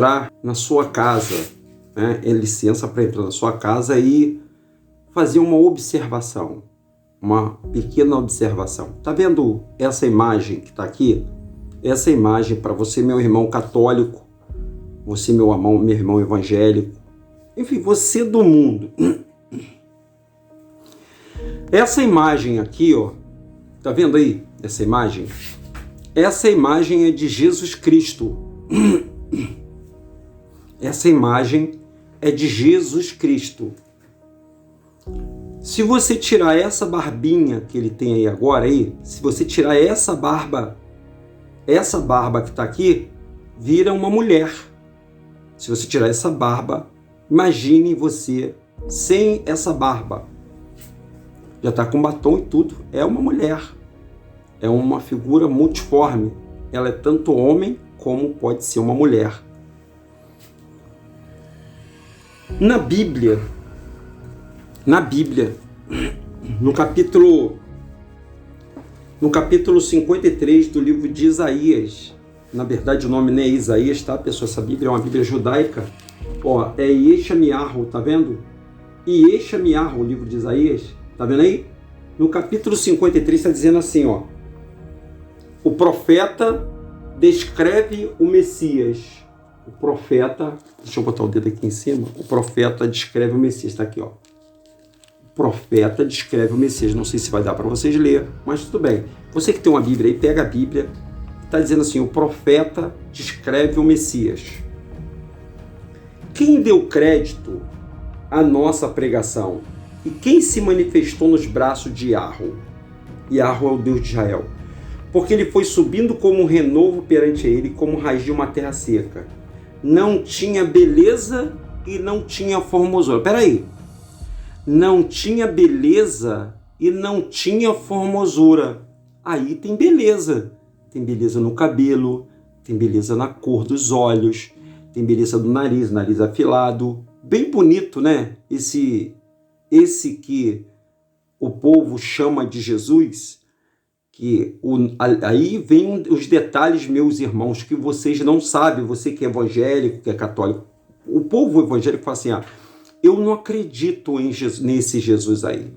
entrar na sua casa, né? É licença para entrar na sua casa e fazer uma observação, uma pequena observação. Tá vendo essa imagem que está aqui? Essa imagem para você, meu irmão católico, você, meu irmão evangélico, enfim, você do mundo. Essa imagem aqui, ó, tá vendo aí essa imagem? Essa imagem é de Jesus Cristo. Essa imagem é de Jesus Cristo. Se você tirar essa barbinha que ele tem aí agora, aí, se você tirar essa barba que está aqui, vira uma mulher. Se você tirar essa barba, imagine você sem essa barba. Já está com batom e tudo. É uma mulher. É uma figura multiforme. Ela é tanto homem como pode ser uma mulher. Na Bíblia, no capítulo 53 do livro de Isaías, na verdade o nome não é Isaías, tá, pessoal? Essa Bíblia é uma Bíblia judaica. Ó, é Yeshamiyahu, tá vendo? Yeshamiyahu, o livro de Isaías, tá vendo aí? No capítulo 53 está dizendo assim, ó. O profeta descreve o Messias. O profeta, deixa eu botar o dedo aqui em cima. O profeta descreve o Messias, tá aqui, ó. O profeta descreve o Messias. Não sei se vai dar para vocês ler, mas tudo bem. Você que tem uma Bíblia aí, pega a Bíblia. Está dizendo assim, o profeta descreve o Messias. Quem deu crédito à nossa pregação? E quem se manifestou nos braços de Yahweh? Yahweh é o Deus de Israel. Porque ele foi subindo como um renovo perante ele, como raiz de uma terra seca. Não tinha beleza e não tinha formosura. Peraí. Não tinha beleza e não tinha formosura. Aí tem beleza. Tem beleza no cabelo, tem beleza na cor dos olhos, tem beleza do nariz afilado. Bem bonito, né? Esse que o povo chama de Jesus, aí vem os detalhes, meus irmãos, que vocês não sabem, você que é evangélico, que é católico. O povo evangélico fala assim, eu não acredito nesse Jesus aí.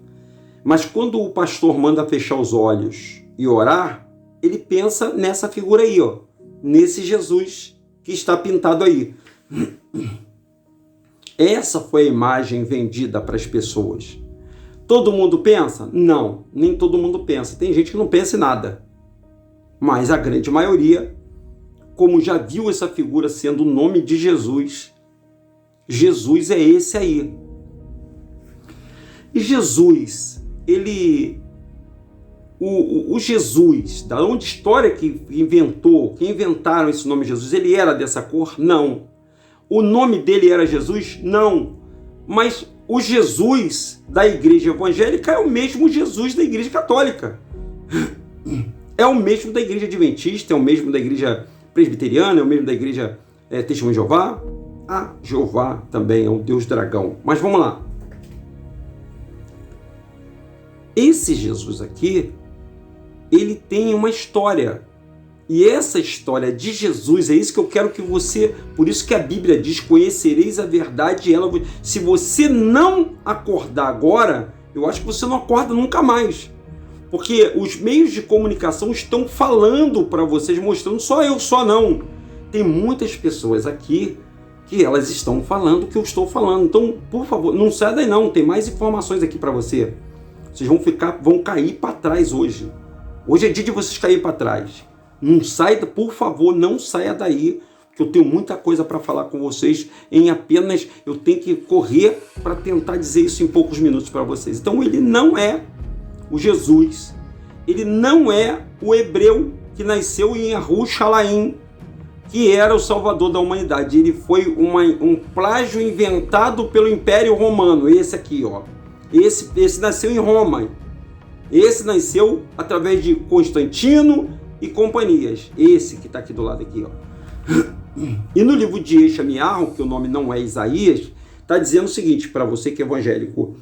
Mas quando o pastor manda fechar os olhos e orar, ele pensa nessa figura aí, ó, nesse Jesus que está pintado aí. Essa foi a imagem vendida para as pessoas. Todo mundo pensa? Não, nem todo mundo pensa. Tem gente que não pensa em nada. Mas a grande maioria, como já viu essa figura sendo o nome de Jesus, Jesus é esse aí. E Jesus, o Jesus, da onde história que inventaram esse nome Jesus, ele era dessa cor? Não. O nome dele era Jesus? Não. Mas o Jesus da igreja evangélica é o mesmo Jesus da igreja católica. É o mesmo da igreja adventista, é o mesmo da igreja presbiteriana, é o mesmo da igreja Testemunho de Jeová. Jeová também é o Deus dragão. Mas vamos lá. Esse Jesus aqui, ele tem uma história. E essa história de Jesus, é isso que eu quero que você... Por isso que a Bíblia diz, conhecereis a verdade e ela... Se você não acordar agora, eu acho que você não acorda nunca mais. Porque os meios de comunicação estão falando para vocês, mostrando só não. Tem muitas pessoas aqui que elas estão falando o que eu estou falando. Então, por favor, não sai daí não. Tem mais informações aqui para você. Vocês vão cair para trás hoje. Hoje é dia de vocês caírem para trás. Não saia, por favor, não saia daí, que eu tenho muita coisa para falar com vocês. Eu tenho que correr para tentar dizer isso em poucos minutos para vocês. Então, ele não é o Jesus. Ele não é o hebreu que nasceu em Jerusalém, que era o salvador da humanidade. Ele foi um plágio inventado pelo Império Romano. Esse aqui, ó. Esse nasceu em Roma. Esse nasceu através de Constantino e companhias. Esse que está aqui do lado aqui, ó. E no livro de Yeshamiyahu, que o nome não é Isaías, está dizendo o seguinte, para você que é evangélico: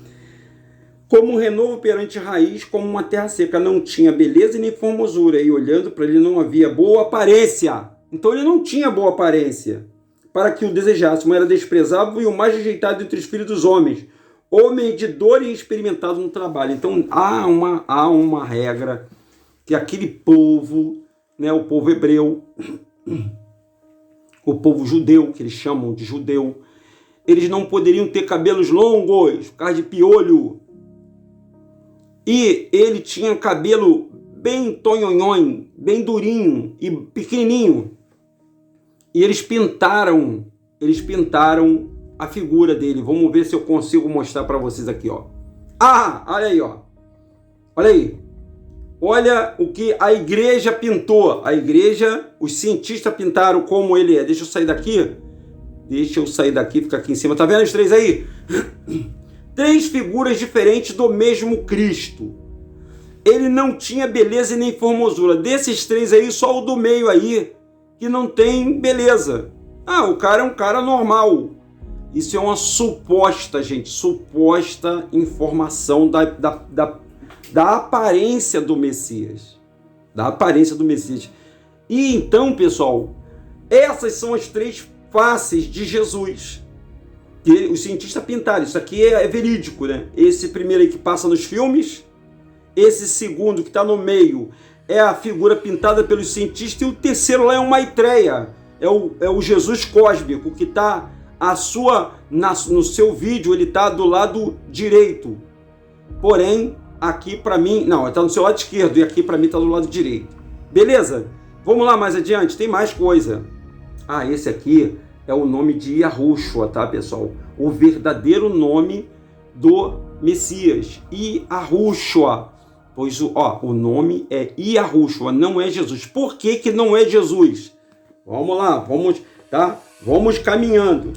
como um renovo perante a raiz, como uma terra seca, não tinha beleza nem formosura, e olhando para ele não havia boa aparência. Então ele não tinha boa aparência. para que o desejassem. Era desprezável e o mais rejeitado entre os filhos dos homens, homem de dor e experimentado no trabalho. Então há uma regra que aquele povo, né, o povo hebreu, o povo judeu, que eles chamam de judeu, eles não poderiam ter cabelos longos, por causa de piolho. E ele tinha cabelo bem tonhonhon, bem durinho e pequenininho. E eles pintaram a figura dele. Vamos ver se eu consigo mostrar para vocês aqui, ó. Ah, olha aí, ó. Olha aí. Olha o que a igreja pintou. A igreja, os cientistas pintaram como ele é. Deixa eu sair daqui. Fica aqui em cima. Tá vendo os três aí? 3 figuras diferentes do mesmo Cristo. Ele não tinha beleza e nem formosura. Desses 3 aí, só o do meio aí, que não tem beleza. Ah, o cara é um cara normal. Isso é uma suposta, gente, suposta informação da aparência do Messias. Da aparência do Messias. E então, pessoal, essas são as 3 faces de Jesus. Que os cientistas pintaram. Isso aqui é verídico, né? Esse primeiro aí que passa nos filmes, esse segundo que está no meio é a figura pintada pelos cientistas, e o terceiro lá é uma Maitreya, é o Jesus cósmico, que está no seu vídeo, ele está do lado direito. Porém, aqui para mim, não, está no seu lado esquerdo, e aqui para mim está do lado direito. Beleza? Vamos lá mais adiante, tem mais coisa. Ah, esse aqui é o nome de Yahushua, tá, pessoal? O verdadeiro nome do Messias, Yahushua. Pois o nome é Yahushua, não é Jesus. Por que que não é Jesus? Vamos lá, vamos caminhando.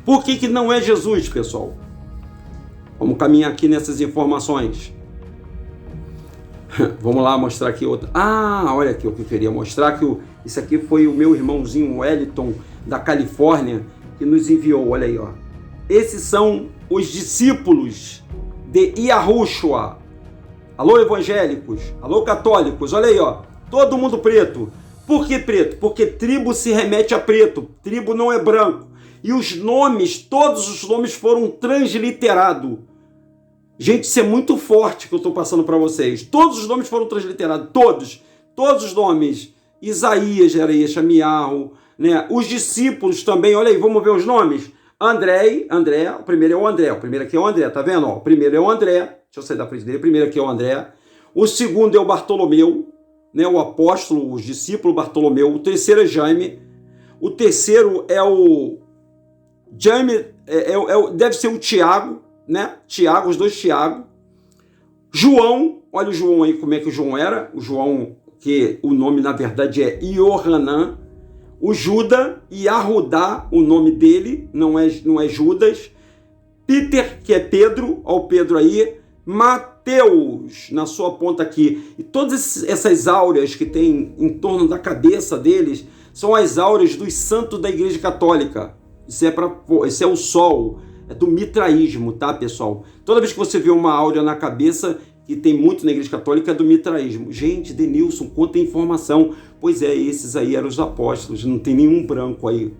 Por que que não é Jesus, pessoal? Vamos caminhar aqui nessas informações. Vamos lá mostrar aqui outra. Ah, olha aqui o que eu queria mostrar, que isso aqui foi o meu irmãozinho Wellington, da Califórnia, que nos enviou. Olha aí, ó. Esses são os discípulos de Yahushua. Alô, evangélicos, alô, católicos, olha aí, ó. Todo mundo preto. Por que preto? Porque tribo se remete a preto, tribo não é branco. E os nomes, todos os nomes foram transliterados. Gente, isso é muito forte que eu estou passando para vocês. Todos os nomes foram transliterados, todos os nomes. Isaías, Jeremias, Shamiarro, né? Os discípulos também, olha aí, vamos ver os nomes. André, o primeiro é o André, o primeiro aqui é o André, tá vendo? Ó, o primeiro é o André, deixa eu sair da frente dele, o primeiro aqui é o André. O segundo é o Bartolomeu, né? O apóstolo, o discípulo Bartolomeu. O terceiro é Jaime. O terceiro é o Jaime, deve ser o Tiago, né? Tiago, os 2 Tiago. João, olha o João aí, como é que o João era. O João, que o nome na verdade é Iohanan. O Judas, Yahudá, o nome dele, não é Judas. Peter, que é Pedro, olha o Pedro aí. Mateus, na sua ponta aqui. E todas essas áureas que tem em torno da cabeça deles são as áureas dos santos da Igreja Católica. Isso é o sol, é do mitraísmo, tá, pessoal? Toda vez que você vê uma áurea na cabeça, que tem muito na Igreja Católica, é do mitraísmo. Gente, Denilson, quanta informação. Pois é, esses aí eram os apóstolos, não tem nenhum branco aí.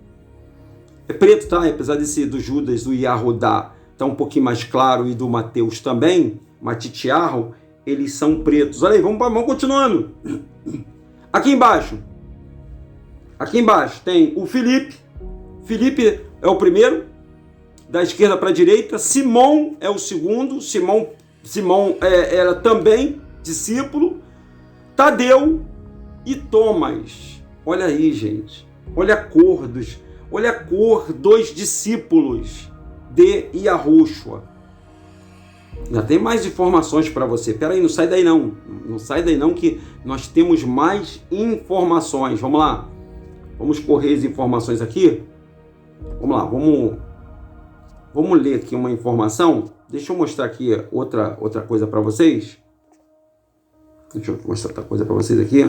É preto, tá? Apesar do Judas, do Yahudá, tá um pouquinho mais claro, e do Mateus também, Matitiarro, eles são pretos. Olha aí, vamos continuando. Aqui embaixo tem o Filipe. Filipe é o primeiro, da esquerda para a direita. Simão é o segundo. Simão era também discípulo. Tadeu e Thomas. Olha aí, gente. Olha a cor dos discípulos de Yahushua. Já tem mais informações para você. Espera aí, não sai daí não. Não sai daí não, que nós temos mais informações. Vamos lá. Vamos correr as informações aqui. Vamos lá, vamos ler aqui uma informação. Deixa eu mostrar aqui outra coisa para vocês. Deixa eu mostrar outra coisa para vocês aqui.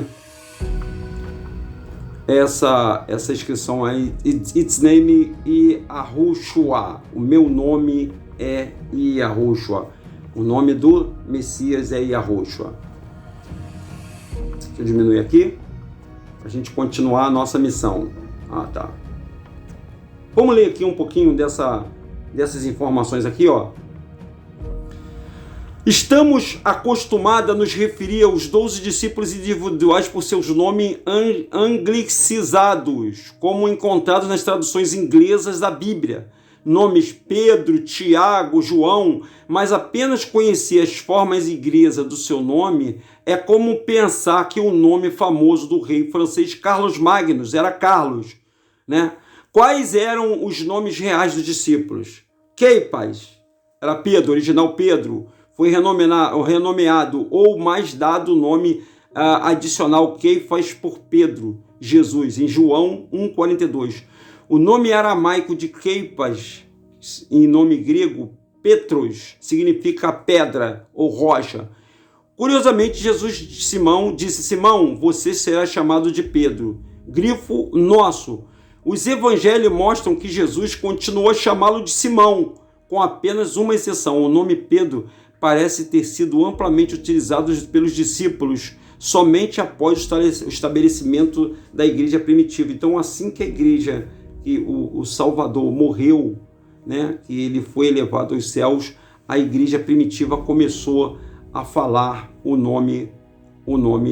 Essa inscrição aí, It's name Yahushua. O meu nome é Yahushua. O nome do Messias é Yahushua. Deixa eu diminuir aqui, para a gente continuar a nossa missão. Ah, tá. Vamos ler aqui um pouquinho dessas informações aqui, ó. Estamos acostumados a nos referir aos 12 discípulos individuais por seus nomes anglicizados, como encontrados nas traduções inglesas da Bíblia. Nomes Pedro, Tiago, João, mas apenas conhecer as formas inglesas do seu nome é como pensar que o nome famoso do rei francês Carlos Magnus era Carlos, né? Quais eram os nomes reais dos discípulos? Keipas, era Pedro, original Pedro, foi renomeado ou mais dado o nome adicional Keifas por Pedro, Jesus, em João 1,42. O nome aramaico de Keipas, em nome grego, Petros, significa pedra ou rocha. Curiosamente, Jesus disse, Simão, você será chamado de Pedro, grifo nosso. Os evangelhos mostram que Jesus continuou a chamá-lo de Simão, com apenas uma exceção. O nome Pedro parece ter sido amplamente utilizado pelos discípulos somente após o estabelecimento da igreja primitiva. Então, assim que a igreja, que o Salvador morreu, né, que ele foi elevado aos céus, a igreja primitiva começou a falar o nome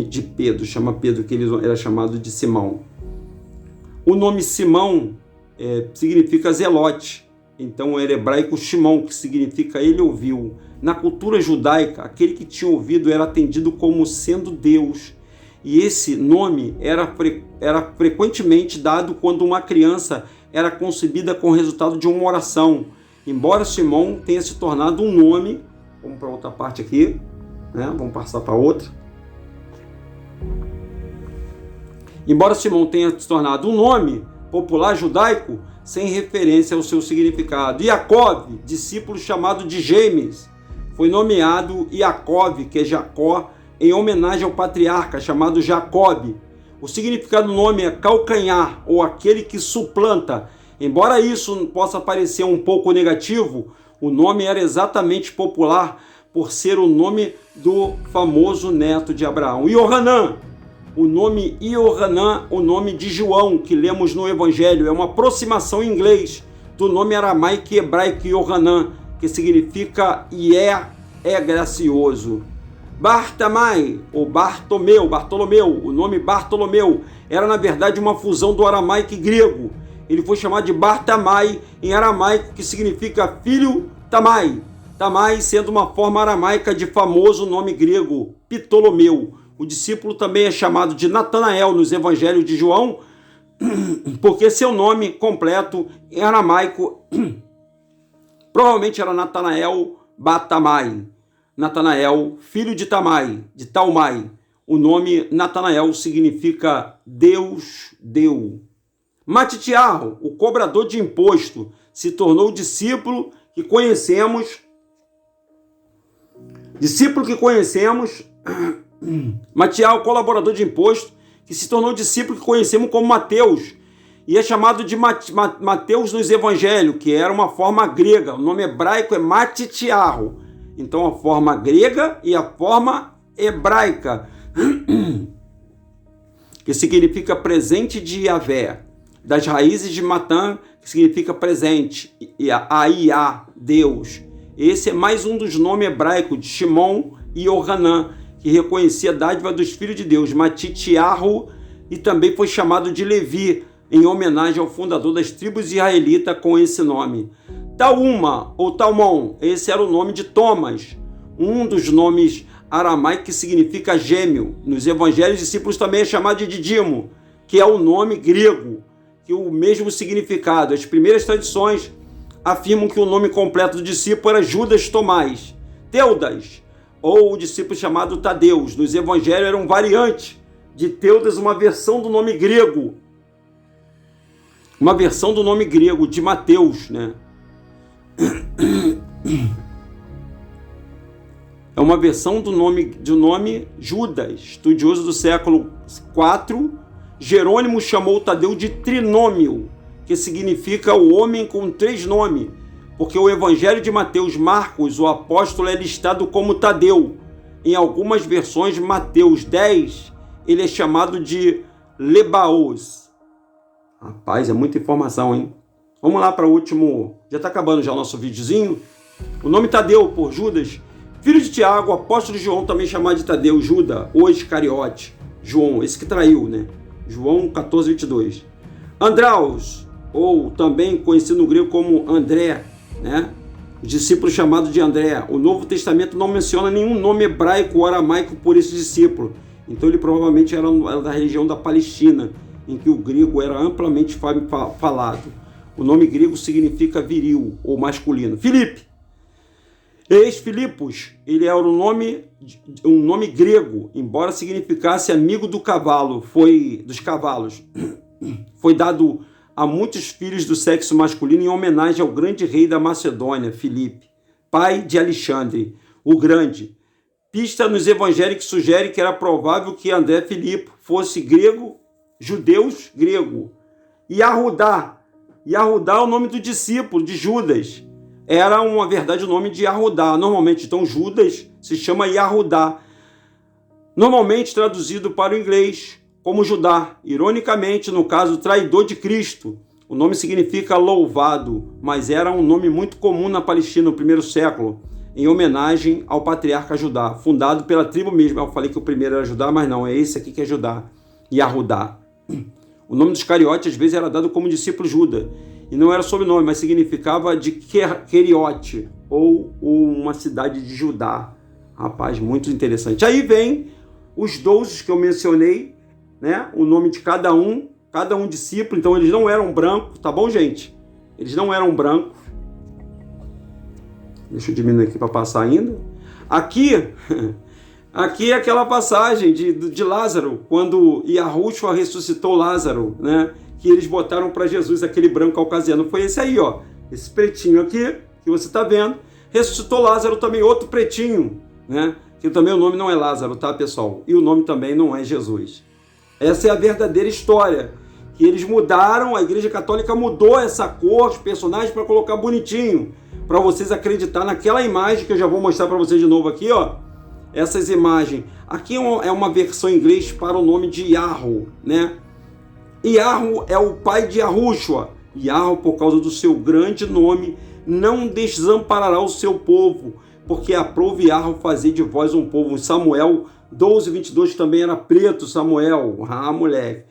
de Pedro, chama Pedro, que ele era chamado de Simão. O nome Simão significa zelote, então era hebraico Shimon, que significa ele ouviu. Na cultura judaica, aquele que tinha ouvido era atendido como sendo Deus, e esse nome era frequentemente dado quando uma criança era concebida com o resultado de uma oração. Embora Simão tenha se tornado um nome, vamos para outra parte aqui, né? Vamos passar para outra. Embora Simão tenha se tornado um nome popular judaico, sem referência ao seu significado. Iacov, discípulo chamado de Gêmeos, foi nomeado Iacov, que é Jacó, em homenagem ao patriarca chamado Jacob. O significado do nome é calcanhar, ou aquele que suplanta. Embora isso possa parecer um pouco negativo, o nome era exatamente popular por ser o nome do famoso neto de Abraão. Yohanan, o nome Yohanan, o nome de João, que lemos no Evangelho, é uma aproximação em inglês do nome aramaico e hebraico Yohanan, que significa é gracioso. Bartamai, ou Bartolomeu, o nome Bartolomeu, era na verdade uma fusão do aramaico e grego. Ele foi chamado de Bartamai em aramaico, que significa filho Tamai. Tamai sendo uma forma aramaica de famoso nome grego, Ptolomeu. O discípulo também é chamado de Natanael nos evangelhos de João, porque seu nome completo em aramaico provavelmente era Natanael Batamai. Natanael, filho de Tamai, de Talmai. O nome Natanael significa Deus deu. Matitiarro, o cobrador de imposto, se tornou o discípulo que conhecemos. Matiar, o colaborador de imposto, que se tornou discípulo que conhecemos como Mateus, e é chamado de Mateus nos evangelhos, que era uma forma grega. O nome hebraico é Matitiarro. Então a forma grega e a forma hebraica, que significa presente de Yahvé, das raízes de Matan, que significa presente, e Aiá, Deus. Esse é mais um dos nomes hebraicos de Shimon e Yohanan, que reconhecia a dádiva dos filhos de Deus, Matitiarro, e também foi chamado de Levi, em homenagem ao fundador das tribos israelitas com esse nome. Talma, ou Talmon, esse era o nome de Thomas, um dos nomes aramaicos que significa gêmeo. Nos evangelhos, discípulos também é chamado de Didimo, que é o nome grego, que é o mesmo significado. As primeiras tradições afirmam que o nome completo do discípulo era Judas Tomás. Teudas, ou o discípulo chamado Tadeus. Nos evangelhos era um variante de Teudas, uma versão do nome grego. Uma versão do nome grego de Mateus, né? É uma versão do nome Judas. Estudioso do século IV, Jerônimo chamou Tadeu de Trinômio, que significa o homem com 3 nomes, porque o Evangelho de Mateus, Marcos, o apóstolo, é listado como Tadeu. Em algumas versões, Mateus 10, ele é chamado de Lebaos. Rapaz, é muita informação, hein? Vamos lá para o último, já está acabando já o nosso videozinho. O nome Tadeu, por Judas, filho de Tiago, apóstolo de João, também chamado de Tadeu, Judas, o Iscariote, João, esse que traiu, né? João 14, 22. Andraus, ou também conhecido no grego como André, né? O discípulo chamado de André. O Novo Testamento não menciona nenhum nome hebraico ou aramaico por esse discípulo. Então ele provavelmente era da região da Palestina, em que o grego era amplamente falado. O nome grego significa viril ou masculino. Filipe. Ex-Filipos, ele era um nome grego, embora significasse amigo do cavalo, dos cavalos. Foi dado a muitos filhos do sexo masculino em homenagem ao grande rei da Macedônia, Filipe, pai de Alexandre, o Grande. Pista nos evangelhos que sugere que era provável que André Filipe fosse grego, judeus grego. Yahudá é o nome do discípulo de Judas. Era, uma verdade, o nome de Yahudá. Normalmente, então, Judas se chama Yahudá. Normalmente traduzido para o inglês como Judá. Ironicamente, no caso, traidor de Cristo. O nome significa louvado, mas era um nome muito comum na Palestina no primeiro século, em homenagem ao patriarca Judá, fundado pela tribo mesmo. Eu falei que o primeiro era Judá, mas não, é esse aqui que é Judá, Yahudá. O nome dos Iscariote às vezes era dado como discípulo Judas, e não era sobrenome, mas significava de Queriote, ou uma cidade de Judá. Rapaz, muito interessante. Aí vem os 12 que eu mencionei, né? O nome de cada um discípulo. Então eles não eram brancos, tá bom, gente? Eles não eram brancos. Deixa eu diminuir aqui para passar ainda. Aqui é aquela passagem de Lázaro, quando Yahushua ressuscitou Lázaro, né? Que eles botaram para Jesus aquele branco caucasiano. Foi esse aí, ó. Esse pretinho aqui, que você está vendo. Ressuscitou Lázaro também, outro pretinho, né? Que também o nome não é Lázaro, tá, pessoal? E o nome também não é Jesus. Essa é a verdadeira história. Que eles mudaram, a Igreja Católica mudou essa cor, os personagens, para colocar bonitinho. Para vocês acreditar naquela imagem que eu já vou mostrar para vocês de novo aqui, ó. Essas imagens. Aqui é uma versão em inglês para o nome de Yahu, né? Yahu é o pai de Yahushua. Yahu, por causa do seu grande nome, não desamparará o seu povo, porque aprove Yahu fazer de vós um povo. Samuel 12, 22 também era preto, Samuel. Ah, moleque.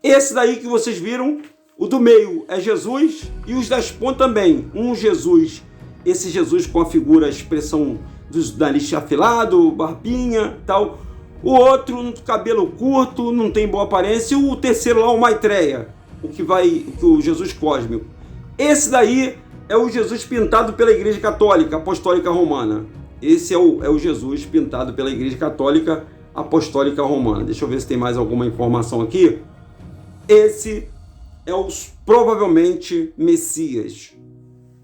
Esse daí que vocês viram, o do meio é Jesus, e os das pontas também. Um Jesus, esse Jesus com a figura, a expressão dos nariz afilado, barbinha, tal. O outro, cabelo curto, não tem boa aparência. E o terceiro lá, o Maitreya, o Jesus cósmico. Esse daí é o Jesus pintado pela Igreja Católica Apostólica Romana. Esse é o Jesus pintado pela Igreja Católica Apostólica Romana. Deixa eu ver se tem mais alguma informação aqui. Esse é provavelmente Messias.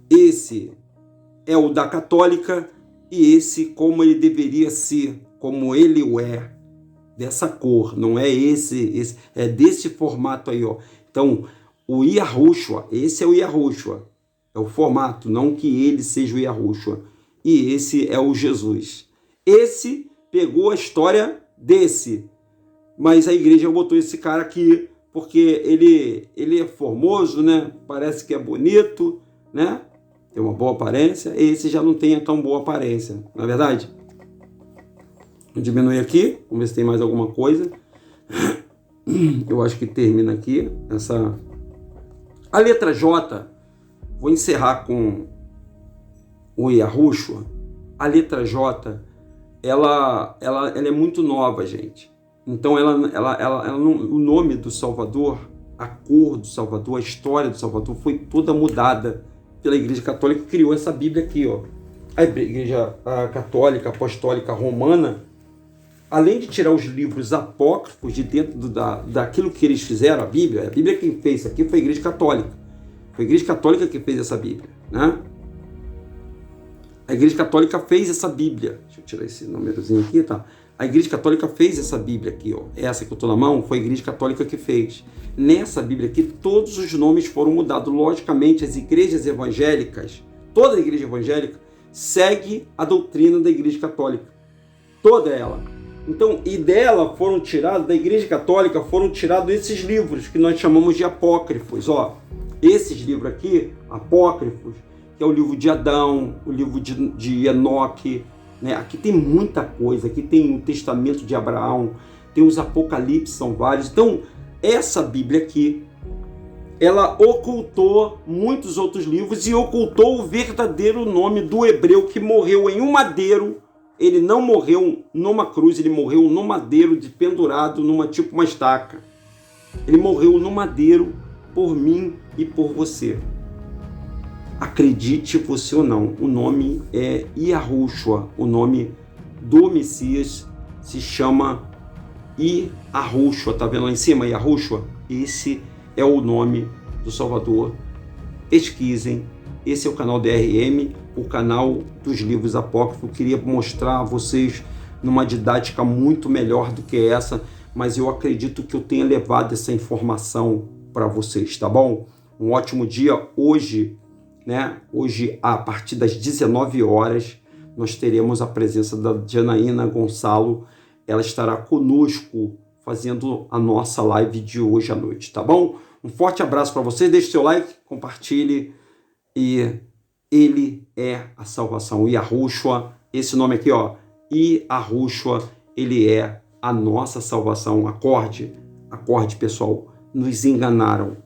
Esse é o da Católica, e esse como ele deveria ser, como ele o é, dessa cor, não é esse é desse formato aí, ó. Então, o Yahushua, esse é o Yahushua, é o formato, não que ele seja o Yahushua, e esse é o Jesus. Esse pegou a história desse, mas a igreja botou esse cara aqui, porque ele é formoso, né? Parece que é bonito, né? Tem uma boa aparência. Esse já não tem tão boa aparência, não é verdade? Vou diminuir aqui, vamos ver se tem mais alguma coisa. Eu acho que termina aqui a letra J. Vou encerrar com o Yahushua. A letra J, ela é muito nova, gente. Então o nome do Salvador, a cor do Salvador, a história do Salvador foi toda mudada pela Igreja Católica, que criou essa Bíblia aqui, ó. A Igreja Católica Apostólica Romana, além de tirar os livros apócrifos de dentro daquilo que eles fizeram, a Bíblia quem fez isso aqui foi a Igreja Católica. Foi a Igreja Católica que fez essa Bíblia, né? A Igreja Católica fez essa Bíblia. Deixa eu tirar esse númerozinho aqui, tá? A Igreja Católica fez essa Bíblia aqui, ó. Essa que eu estou na mão foi a Igreja Católica que fez. Nessa Bíblia aqui, todos os nomes foram mudados. Logicamente, as igrejas evangélicas, toda a igreja evangélica, segue a doutrina da Igreja Católica. Toda ela. Então, e dela foram tirados, da Igreja Católica, foram tirados esses livros que nós chamamos de apócrifos, ó. Esses livros aqui, apócrifos, que é o livro de Adão, o livro de Enoque, né? Aqui tem muita coisa, aqui tem o testamento de Abraão, tem os Apocalipse, são vários. Então, essa Bíblia aqui, ela ocultou muitos outros livros e ocultou o verdadeiro nome do hebreu que morreu em um madeiro. Ele não morreu numa cruz, ele morreu no madeiro, pendurado numa tipo uma estaca. Ele morreu no madeiro por mim e por você. Acredite você ou não, o nome é Yahushua, o nome do Messias se chama Yahushua, tá vendo lá em cima, Yahushua? Esse é o nome do Salvador. Pesquisem, esse é o canal DRM, o canal dos livros apócrifos. Eu queria mostrar a vocês numa didática muito melhor do que essa, mas eu acredito que eu tenha levado essa informação para vocês, tá bom? Um ótimo dia. Hoje, a partir das 19 horas, nós teremos a presença da Janaína Gonçalo. Ela estará conosco fazendo a nossa live de hoje à noite, tá bom? Um forte abraço para vocês, deixe seu like, compartilhe, e ele é a salvação. Yahushua, esse nome aqui, ó, Yahushua, ele é a nossa salvação. Acorde, pessoal, nos enganaram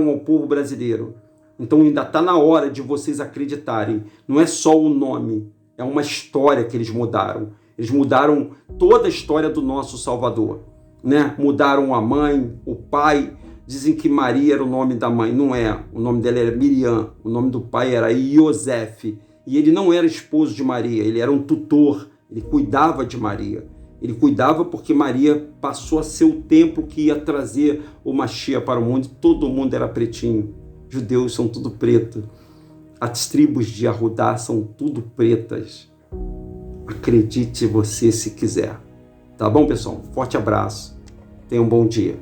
ao povo brasileiro. Então ainda está na hora de vocês acreditarem. Não é só o nome, é uma história que eles mudaram. Eles mudaram toda a história do nosso Salvador, né? Mudaram a mãe, o pai. Dizem que Maria era o nome da mãe. Não é. O nome dela era Miriam. O nome do pai era Iosef. E ele não era esposo de Maria. Ele era um tutor. Ele cuidava de Maria. Ele cuidava porque Maria passou a ser o templo que ia trazer o Mashiach para o mundo. Todo mundo era pretinho. Judeus são tudo preto. As tribos de Arudá são tudo pretas. Acredite você se quiser. Tá bom, pessoal? Forte abraço. Tenha um bom dia.